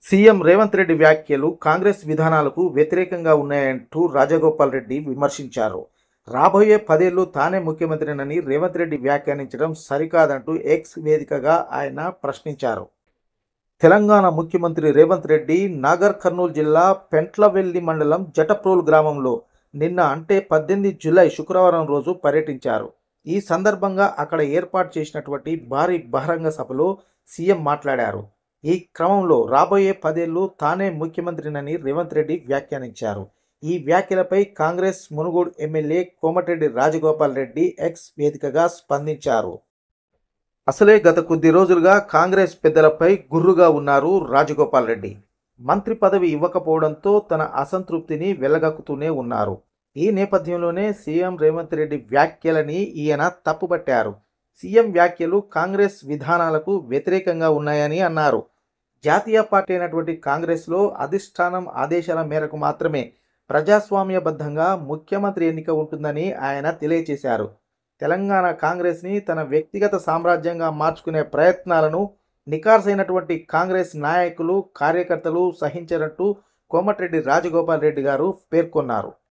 CM Revanth Reddy వ్యాఖ్యలు కాంగ్రెస్ విధానాలకు వ్యతిరేకంగా ఉన్నాయంటూ రాజగోపాల్ రెడ్డి విమర్శించారు. రాబోయే 10 ఏళ్లు తానే ముఖ్యమంత్రినని రేవంత్ రెడ్డి వ్యాఖ్యానించడం సరికాదంటూ ఎక్స్ వేదికగా ఆయన ప్రశ్నించారు. తెలంగాణ ముఖ్యమంత్రి రేవంత్ రెడ్డి నాగర్ కర్నూలు జిల్లా పెంట్లవెల్లి మండలం జటప్రోలు గ్రామంలో నిన్న అంటే 18 జూలై శుక్రవారం రోజు పర్యటించారు. ఈ సందర్భంగా అక్కడ ఏర్పాటు చేసినటువంటి భారీ బహిరంగ సభలో సీఎం మాట్లాడారు. ఈ క్రమంలో రాబోయే 10 ఏళ్లు తానే ముఖ్యమంత్రినని రేవంత్ రెడ్డి వ్యాఖ్యానించారు. ఈ వ్యాఖ్యలపై కాంగ్రెస్ మునుగోడు ఎమ్మెల్యే కోమటిరెడ్డి రాజగోపాల్ రెడ్డి ఎక్స్ వేదికగా స్పందించారు. అసలే గత కొద్ది రోజులుగా కాంగ్రెస్ పెద్దలపై గుర్రుగా ఉన్నారు రాజగోపాల్ రెడ్డి. మంత్రి పదవి ఇవ్వకపోవడంతో తన అసంతృప్తిని వెళ్లగక్కుతూనే ఉన్నారు. ఈ నేపథ్యంలోనే సీఎం రేవంత్ రెడ్డి వ్యాఖ్యలని ఈయన తప్పుపట్టారు. సీఎం వ్యాఖ్యలు కాంగ్రెస్ విధానాలకు వ్యతిరేకంగా ఉన్నాయని అన్నారు. జాతీయ పార్టీ అయినటువంటి కాంగ్రెస్లో అధిష్టానం ఆదేశాల మేరకు మాత్రమే ప్రజాస్వామ్యబద్ధంగా ముఖ్యమంత్రి ఎన్నిక ఉంటుందని ఆయన తెలియజేశారు. తెలంగాణ కాంగ్రెస్ని తన వ్యక్తిగత సామ్రాజ్యంగా మార్చుకునే ప్రయత్నాలను నికార్సైనటువంటి కాంగ్రెస్ నాయకులు, కార్యకర్తలు సహించనట్టు కోమటిరెడ్డి రాజగోపాల్ రెడ్డి గారు పేర్కొన్నారు.